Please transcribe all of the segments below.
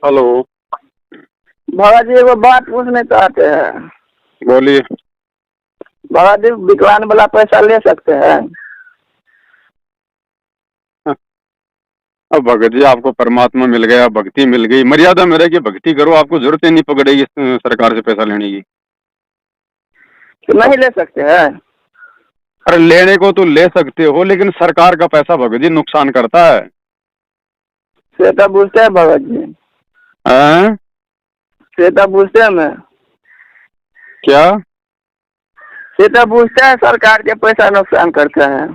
Hello. Bhagat ji एगो बात पूछने चाहते हैं। बोलिए। भगत जी विकलांग वाला पैसा ले सकते हैं? अब भगत जी आपको परमात्मा मिल गया, भक्ति मिल गई, मर्यादा में रह के भक्ति करो, आपको जरूरत ही नहीं पकड़ेगी सरकार से पैसा लेने की। तो नहीं ले सकते हैं? अरे लेने को तो ले सकते हो, लेकिन सरकार का पैसा भगत जी नुकसान करता है। श्वेता पूछते हैं भगत जी। हैं? श्वेता पूछते हैं मैं। क्या? श्वेता पूछते हैं सरकार के पैसा नुकसान करते हैं।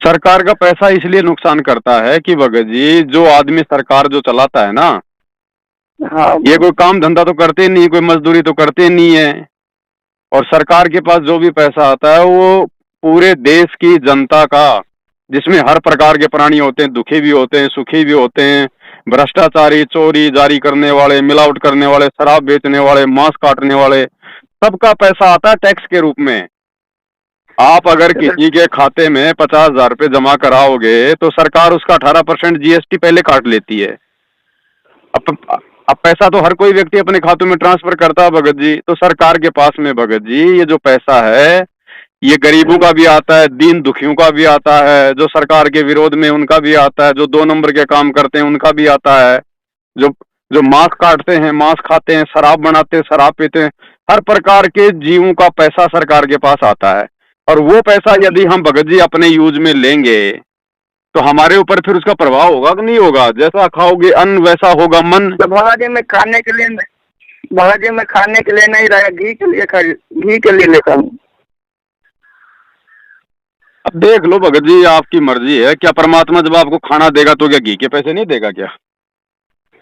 सरकार का पैसा इसलिए नुकसान करता है कि भगत जी जो आदमी सरकार जो चलाता है ना, हाँ। ये कोई काम धंधा तो करते नहीं, कोई मजदूरी तो करते नहीं है। और सरकार के पास जो भी पैसा आता है वो पूरे देश की जनता का, जिसमें हर प्रकार के प्राणी होते हैं, दुखी भी होते हैं, सुखी भी होते हैं, भ्रष्टाचारी, चोरी जारी करने वाले, मिलावट करने वाले, शराब बेचने वाले, मांस काटने वाले, सबका पैसा आता है टैक्स के रूप में। आप अगर किसी के खाते में 50,000 रुपये जमा कराओगे तो सरकार उसका 18% GST पहले काट लेती है। अब पैसा तो हर कोई व्यक्ति अपने खातों में ट्रांसफर करता है भगत जी, तो सरकार के पास में भगत जी ये जो पैसा है ये गरीबों का भी आता है, दीन दुखियों का भी आता है, जो सरकार के विरोध में उनका भी आता है, जो 2 नंबर के काम करते हैं उनका भी आता है, जो जो मांस काटते हैं, मांस खाते हैं, शराब बनाते हैं, शराब पीते हैं, हर प्रकार के जीवों का पैसा सरकार के पास आता है। और वो पैसा यदि हम भगत जी अपने यूज में लेंगे तो हमारे ऊपर फिर उसका प्रभाव होगा कि नहीं होगा? जैसा खाओगे अन्न वैसा होगा मन। तो भगत जी मैं खाने के लिए नहीं रहा, घी के लिए लेता हूँ। अब देख लो भगत जी, आपकी मर्जी है। क्या परमात्मा जब आपको खाना देगा तो क्या घी के पैसे नहीं देगा क्या?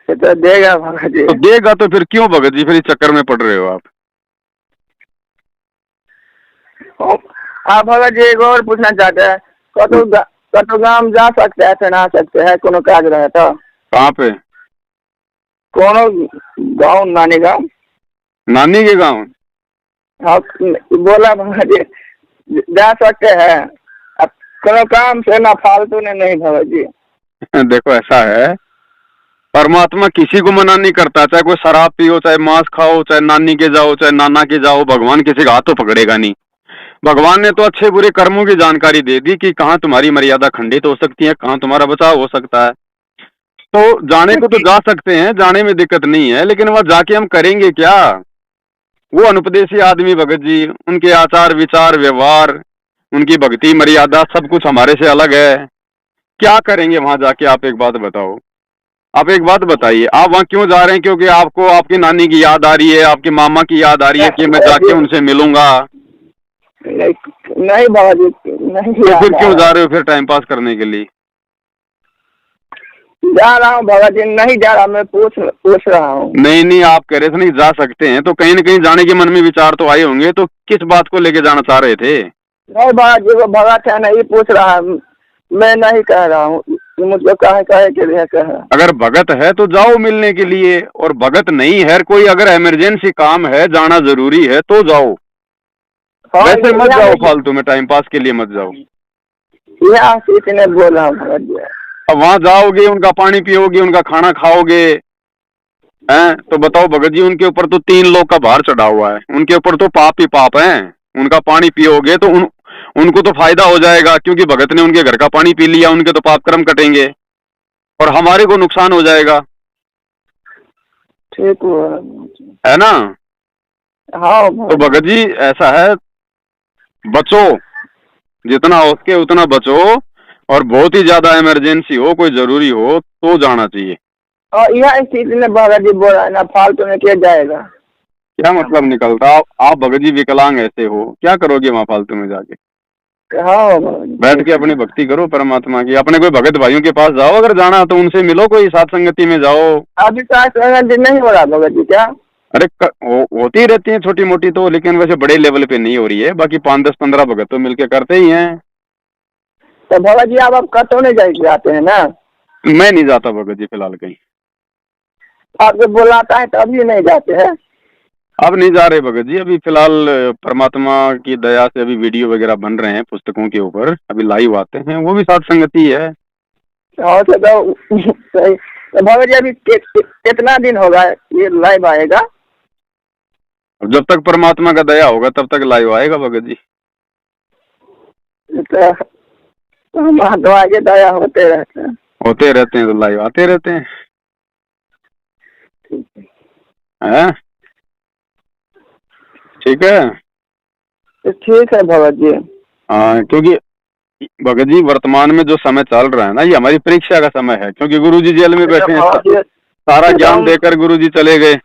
तो देगा भगत जी। तो देगा तो फिर क्यों भगत जी फिर इस चक्कर में पड़ रहे हो आप? आप भगत जी एक और पूछना चाहते हैं। कतो गांव जा सकते हैं फिर आ सकते हैं कोनो काज रहे तो? कहाँ पे? कोनो गाँव, नानी गाँव। नानी के गाँव? हाँ बोला भगत जी जा सकते हैं। अब कोनो काम से ना फालतू ने नहीं भगत जी। देखो ऐसा है, परमात्मा किसी को मना नहीं करता, चाहे कोई शराब पियो, चाहे मांस खाओ, चाहे नानी के जाओ, चाहे नाना के जाओ, भगवान किसी का हाथ तो पकड़ेगा नहीं। भगवान ने तो अच्छे बुरे कर्मों की जानकारी दे दी कि कहाँ तुम्हारी मर्यादा खंडित हो सकती है, कहाँ तुम्हारा बचाव हो सकता है। तो जाने को तो जा सकते हैं, जाने में दिक्कत नहीं है, लेकिन वहां जाके हम करेंगे क्या? वो अनुपदेशी आदमी भगत जी, उनके आचार विचार व्यवहार, उनकी भक्ति मर्यादा सब कुछ हमारे से अलग है। क्या करेंगे वहां जाके? आप एक बात बताओ। आप एक बात बताइए, आप वहां क्यों जा रहे हैं? क्योंकि आपको आपकी नानी की याद आ रही है, आपकी मामा की याद आ रही है कि मैं जाके उनसे मिलूंगा? नहीं बाबा जी नहीं। तो फिर क्यों जा रहे हो फिर टाइम पास करने के लिए? जा रहा हूँ बाबा जी, नहीं जा रहा, मैं पूछ रहा हूँ। नहीं नहीं, आप कह रहे थे नहीं जा सकते हैं, तो कहीं न कहीं जाने के मन में विचार तो आए होंगे, तो किस बात को लेके जाना चाह रहे थे? नहीं बाबा जी वो भगत है नहीं पूछ रहा है, मैं नहीं कह रहा हूँ। मुझको कहे के लिए कहे। अगर भगत है तो जाओ मिलने के लिए, और भगत नहीं है, कोई अगर इमरजेंसी काम है, जाना जरूरी है तो जाओ। वैसे मत जाओ, फालतू में टाइम पास के लिए मत जाओ। यहाँ किसी ने बोला भगत जी। अब वहां जाओगे, उनका पानी पियोगे, उनका खाना खाओगे, हैं? तो बताओ भगत जी, उनके ऊपर तो 3 लोग का भार चढ़ा हुआ है, उनके ऊपर तो पाप ही पाप है। उनका पानी पियोगे तो उनको तो फायदा हो जाएगा, क्योंकि भगत ने उनके घर का पानी पी लिया, उनके तो पाप कर्म कटेंगे, और हमारे को नुकसान हो जाएगा। ठीक है ना? हाँ तो भगत जी ऐसा है, बचो, जितना हो सके उतना बचो, और बहुत ही ज्यादा इमरजेंसी हो, कोई जरूरी हो तो जाना चाहिए। और यह स्थिति में भगत जी बोल रहा है ना, फालतू में किया जाएगा। क्या मतलब निकलता? आप भगत जी विकलांग ऐसे हो, क्या करोगे वहां फालतू में जाके? हाँ बैठ के अपनी भक्ति करो परमात्मा की। अपने कोई भगत भाइयों के पास जाओ, अगर जाना तो उनसे मिलो, कोई साथ संगति में जाओ। अभी नहीं हो रहा भगत जी क्या? अरे होती रहती है छोटी मोटी तो, लेकिन वैसे बड़े लेवल पे नहीं हो रही है। बाकी 5, 10, 15 भगत तो मिलके करते ही हैं। तो भगत जी आप कतो नहीं जाते हैं ना? मैं नहीं जाता भगत जी फिलहाल कहीं। आपको बुलाता है तो अभी नहीं जाते हैं? अब नहीं जा रहे भगत जी, अभी फिलहाल परमात्मा की दया से अभी वीडियो वगैरह बन रहे हैं पुस्तकों के ऊपर, अभी लाइव आते हैं, वो भी साथ संगति है। और तो तो भगत जी अभी कितना दिन होगा ये लाइव आएगा? अब जब तक परमात्मा का दया होगा तब तक लाइव आएगा भगत जी। तो हम आगे दया होते रहते हैं। तो लाइव आते रहते हैं। हैं? ठीक है। तो ठीक है भगत जी। हाँ, क्योंकि भगत जी वर्तमान में जो समय चल रहा है ना, ये हमारी परीक्षा का समय है, क्योंकि गुरुजी जेल में बैठे हैं, सारा ज्ञान देकर गुरुजी चले गए।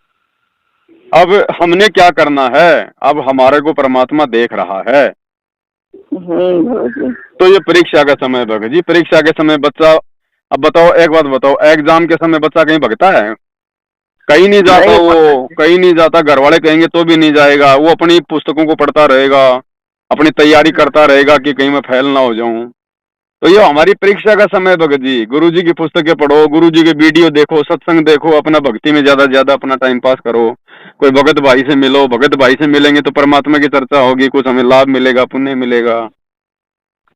अब हमने क्या करना है? अब हमारे को परमात्मा देख रहा है। तो ये परीक्षा का समय है भगत जी। परीक्षा के समय बच्चा, अब बताओ एक बात बताओ, एग्जाम के समय बच्चा कहीं भगता है? कहीं नहीं जाता, वो कहीं नहीं जाता। घर वाले कहेंगे तो भी नहीं जाएगा, वो अपनी पुस्तकों को पढ़ता रहेगा, अपनी तैयारी करता रहेगा कि कहीं मैं फेल ना हो जाऊं। तो ये हमारी परीक्षा का समय है भगत जी। गुरुजी की पुस्तकें पढ़ो, गुरुजी के वीडियो देखो, सत्संग देखो, अपना भक्ति में ज्यादा से ज्यादा अपना टाइम पास करो। कोई भगत भाई से मिलो, भगत भाई से मिलेंगे तो परमात्मा की चर्चा होगी, कुछ हमें लाभ मिलेगा, पुण्य मिलेगा।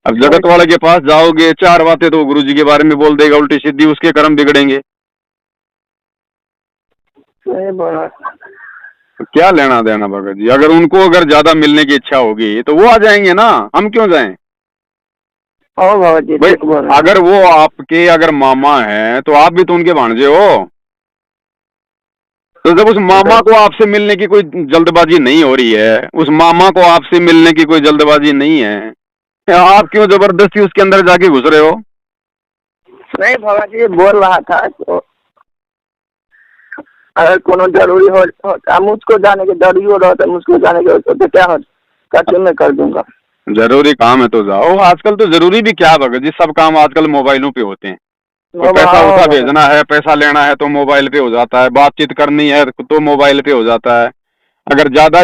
अब जगत वाले के पास जाओगे, चार बातें तो गुरुजी के बारे में बोल देगा उल्टी सीधी, उसके कर्म बिगड़ेंगे। तो क्या लेना देना भगत जी? अगर उनको अगर ज्यादा मिलने की इच्छा होगी तो वो आ जाएंगे ना, हम क्यों जाएं? भाई अगर वो आपके अगर मामा हैं तो आप भी तो उनके भांजे हो। तो जब उस मामा को आपसे मिलने की कोई जल्दबाजी नहीं हो रही है, उस मामा को आपसे मिलने की कोई जल्दबाजी नहीं है, आप क्यों जबरदस्ती उसके अंदर जाके घुस रहे हो? नहीं भगत जी बोल रहा था तो अगर कोनो जरूरी हो मुझको जाने के जरूरी हो रहा था, मुझको जाने के तो क्या हो करके मैं कर दूंगा। जरूरी काम है तो जाओ। आजकल तो जरूरी भी क्या भगत जी, सब काम आजकल मोबाइलों पे होते हैं। तो पैसा उठा भेजना है, पैसा लेना है तो मोबाइल पे हो जाता है, बातचीत करनी है तो मोबाइल पे हो जाता है। अगर ज्यादा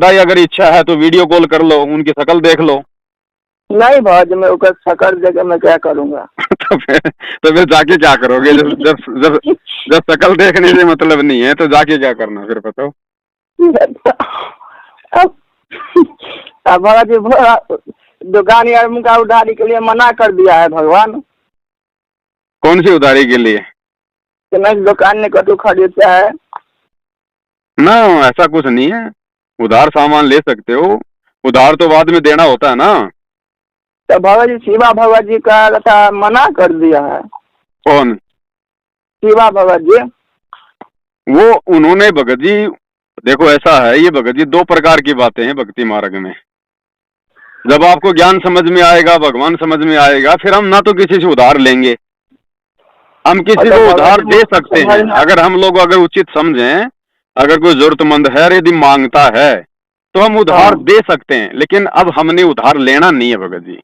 ही अगर इच्छा है तो वीडियो कॉल कर लो, उनकी शक्ल देख लो। नहीं भाई मैं उसका शक्ल देकर मैं क्या करूंगा? तो फिर जाके क्या करोगे? जब शक्ल देखने से मतलब नहीं है तो जाके क्या करना फिर बताओ? अब भगत जी दुकान यार उनका उधारी के लिए मना कर दिया है भगवान। कौन सी उधारी के लिए? दुकान ने कटु खरीदता है ना, ऐसा कुछ नहीं है। उधार सामान ले सकते हो, उधार तो बाद में देना होता है ना। तो भगत जी शिवा भगत जी का मना कर दिया है। कौन? शिवा भगत जी। वो उन्होंने भगत जी, देखो ऐसा है ये भगत जी, दो प्रकार की बातें हैं भक्ति मार्ग में। जब आपको ज्ञान समझ में आएगा, भगवान समझ में आएगा, फिर हम ना तो किसी से उधार लेंगे, हम किसी को उधार दे सकते हैं। अगर हम लोग अगर उचित समझें, अगर कोई जरूरतमंद है, यदि मांगता है तो हम उधार दे सकते हैं, लेकिन अब हमने उधार लेना नहीं है भगत जी,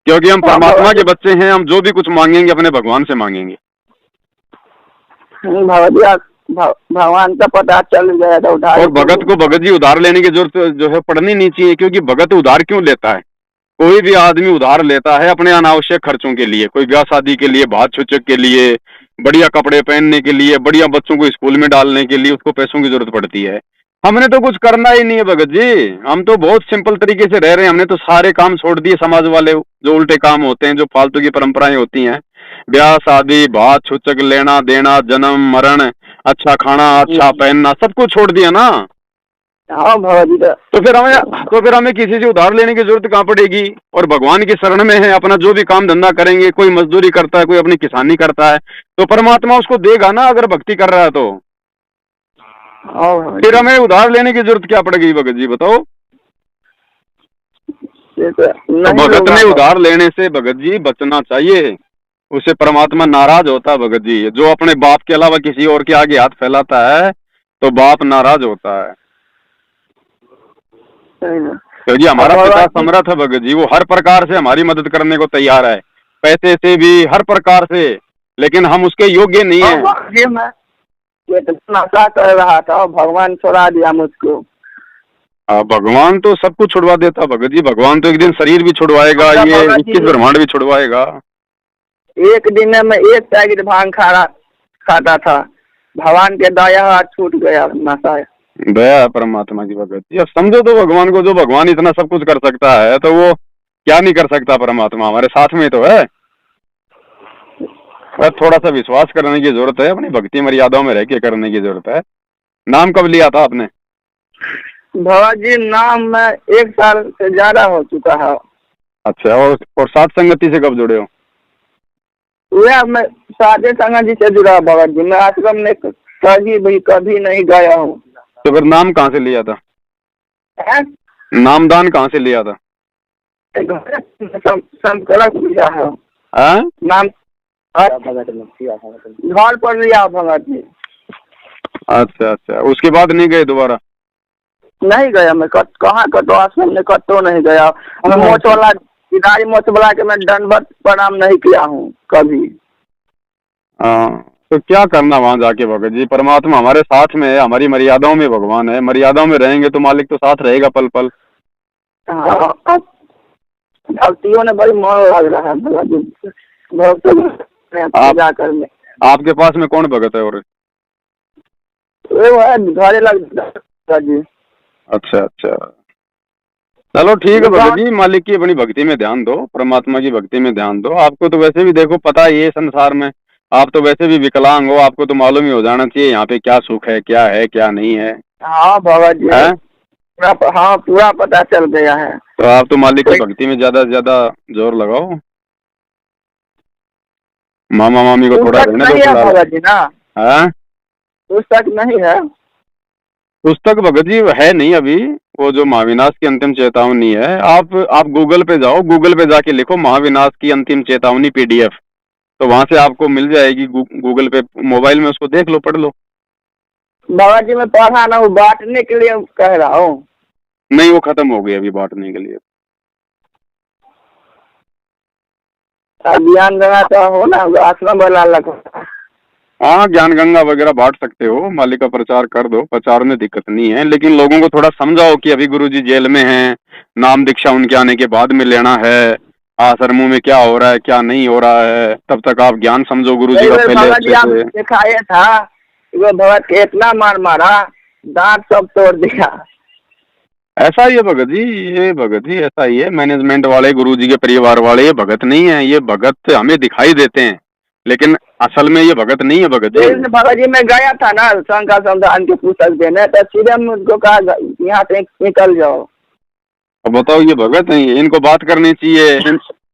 क्योंकि हम परमात्मा के बच्चे हैं। हम जो भी कुछ मांगेंगे अपने भगवान से मांगेंगे। भगवान का पता चल गया था उधार। और भगत को भगत जी उधार लेने की जरूरत जो है पड़नी नहीं चाहिए, क्योंकि भगत उधार क्यों लेता है? कोई भी आदमी उधार लेता है अपने अनावश्यक खर्चों के लिए, कोई ब्याह शादी के लिए, भात छुचक के लिए, बढ़िया कपड़े पहनने के लिए, बढ़िया बच्चों को स्कूल में डालने के लिए उसको पैसों की जरूरत पड़ती है। हमने तो कुछ करना ही नहीं है भगत जी, हम तो बहुत सिंपल तरीके से रह रहे हैं। हमने तो सारे काम छोड़ दिए, समाज वाले जो उल्टे काम होते हैं, जो फालतू की परंपराएं होती हैं, ब्याह शादी, भात छुचक, लेना देना, जन्म मरण, अच्छा खाना, अच्छा पहनना, सब कुछ छोड़ दिया ना। हाँ तो फिर हमें किसी से उधार लेने की जरूरत कहाँ पड़ेगी? और भगवान की शरण में है, अपना जो भी काम धंधा करेंगे, कोई मजदूरी करता है, कोई अपनी किसानी करता है, तो परमात्मा उसको देगा ना अगर भक्ति कर रहा है तो। फिर हमें उधार लेने की जरूरत क्या पड़ेगी भगत जी बताओ? तो भगत ने उधार लेने से भगत जी बचना चाहिए, उससे परमात्मा नाराज होता है भगत जी। जो अपने बाप के अलावा किसी और के आगे हाथ फैलाता है तो बाप नाराज होता है। तो जी हमारा पिता समर्थ है भगत जी, वो हर प्रकार से हमारी मदद करने को तैयार है, पैसे से भी, हर प्रकार से, लेकिन हम उसके योग्य नहीं है। मैं नशा कर रहा था, भगवान छुड़ा दिया मुझको। भगवान तो सब कुछ छुड़वा देता भगत जी, भगवान तो एक दिन शरीर भी छुड़वाएगा, ये 21 ब्रह्मांड भी छुड़वाएगा। एक दिन में 1 पैकेट भांग खाता था, भगवान के दया हाथ छूट गया नशा। दया है परमात्मा की भगत जी। अब समझो तो भगवान को, जो भगवान इतना सब कुछ कर सकता है तो वो क्या नहीं कर सकता? परमात्मा हमारे साथ में तो है। बस थोड़ा सा विश्वास करने की जरूरत है, अपनी भक्ति मर्यादाओं में रह के करने की जरूरत है। नाम कब लिया था आपने? बाबा जी नाम में 1 साल से ज्यादा हो चुका है। अच्छा, और साथ संगति से कब जुड़े हो? वह मैं साधे संगत जी से जुड़ा बाबा जी। मैं आश्रम में कभी नहीं गया हूँ। तो फिर नाम कहाँ से लिया था? नामदान कहाँ से लिया था? संकल्प लिया है। नाम घर पर लिया भगत जी। अच्छा अच्छा, उसके बाद नहीं गए दोबारा? नहीं गया मैं। कहाँ कटो आश्रम में कटो नहीं गया। मोच वाला किनारी मोच वाला के मैं दंडवत प्रणाम नहीं किया हूँ कभी। तो क्या करना वहां जाके भगत जी? परमात्मा हमारे साथ में है, हमारी मर्यादाओं में भगवान है। मर्यादाओं में रहेंगे तो मालिक तो साथ रहेगा पल पल। भक्तियों ने बड़ी मन लग रहा है भगत जी। जाकर में आपके पास में कौन भगत है? और घरे लग जी। अच्छा अच्छा, चलो ठीक है भगत जी। मालिक की अपनी भक्ति में ध्यान दो, परमात्मा की भक्ति में ध्यान दो। आपको तो वैसे भी देखो पता ही है संसार में, आप तो वैसे भी विकलांग हो, आपको तो मालूम ही हो जाना चाहिए यहाँ पे क्या सुख है क्या नहीं है। हाँ बाबा जी, हाँ पूरा पता चल गया है। तो आप तो मालिक की भक्ति में ज्यादा से ज्यादा जोर लगाओ। मामा मामी को थोड़ा रहने दो बाबा जी ना। पुस्तक नहीं है? पुस्तक भगत जी है नहीं अभी। वो जो महाविनाश की अंतिम चेतावनी है, आप गूगल पे जाओ, गूगल पे जाके लिखो महाविनाश की अंतिम चेतावनी PDF, तो वहां से आपको मिल जाएगी। गूगल पे मोबाइल में उसको देख लो, पढ़ लो। बाबा जी मैं पढ़ा ना, वो बांटने के लिए कह रहा हूँ। नहीं, वो खत्म हो गई अभी बांटने के लिए। ज्ञान गंगा तो हो ना, आश्रम वाला लगता। हाँ, ज्ञान गंगा वगैरह बांट सकते हो, मालिक का प्रचार कर दो, प्रचार में दिक्कत नहीं है। लेकिन लोगों को थोड़ा समझाओ कि अभी गुरुजी जेल में हैं, नाम दीक्षा उनके आने के बाद में लेना है, आश्रमों में क्या हो रहा है क्या नहीं हो रहा है, तब तक आप ज्ञान समझो गुरुजी का पहले अच्छे से। दिखाया था वो भगत के इतना मारा, दांत सब तोड़ दिया। ऐसा ही है भगत जी, ये भगत जी ऐसा ही है। मैनेजमेंट वाले, गुरुजी के परिवार वाले, ये भगत नहीं है। ये भगत हमें दिखाई देते हैं, लेकिन असल में ये भगत नहीं है भगत जी। भगत जी मैं गया था ना शंकर संधान के पुस्तक देने, तो सीधे मुझको कहा यहाँ से निकल जाओ। अब बताओ, ये भगत नहीं है? इनको बात करनी चाहिए,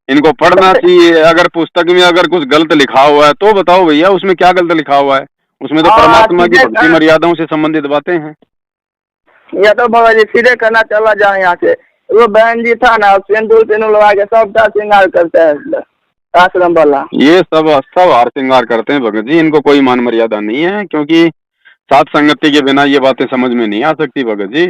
इनको पढ़ना चाहिए। अगर पुस्तक में अगर कुछ गलत लिखा हुआ है तो बताओ भैया, उसमें क्या गलत लिखा हुआ है? उसमें तो परमात्मा की भक्ति मर्यादाओं से संबंधित बातें हैं। या तो भगत जी सीधे करना चला जाए यहाँ से। वो बहन जी था ना, सिंदूर लगा के सबका श्रृंगार करते हैं आश्रम वाला। ये सब हार श्रृंगार करते हैं भगत जी, इनको कोई मान मर्यादा नहीं है, क्योंकि साथ संगति के बिना ये बातें समझ में नहीं आ सकती भगत जी।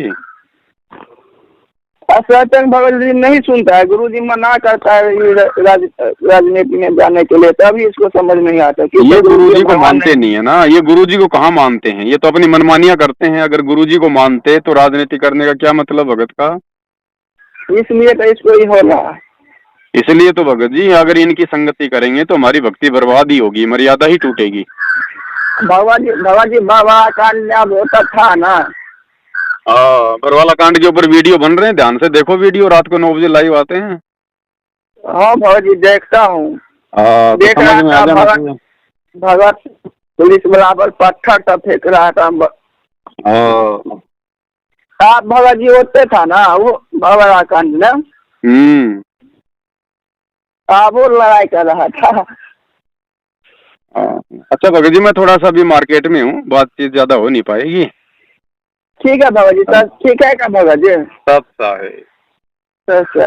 सत्संग भगत जी नहीं सुनता है, गुरु जी मना करता है राजनीति में जाने के लिए, तभी इसको समझ नहीं आता कि ये गुरु जी को मानते नहीं है ना। ये गुरु जी को कहाँ मानते हैं, ये तो अपनी मनमानियां करते हैं। अगर गुरु जी को मानते तो राजनीति करने का क्या मतलब भगत का? इसलिए तो इसको ही होगा। इसलिए तो भगत जी अगर इनकी संगति करेंगे तो हमारी भक्ति बर्बाद ही होगी, मर्यादा ही टूटेगी। बाबा जी बाबा कांड होता था ना। बरवाला कांड के ऊपर वीडियो बन रहे हैं, ध्यान से देखो वीडियो, रात को 9 बजे लाइव आते हैं। हाँ बाबा जी देखता हूँ। देख रहा था भगत पुलिस बराबर पत्थर सब फेंक रहा था। आप भगत जी होते था ना वो बरवाला कांड में। वो लड़ाई कर रहा था। अच्छा भगत जी मैं थोड़ा सा अभी मार्केट में हूँ, बातचीत ज्यादा हो नहीं पाएगी। ठीक है भगत जी, ठीक है क्या भगत जी? सब है।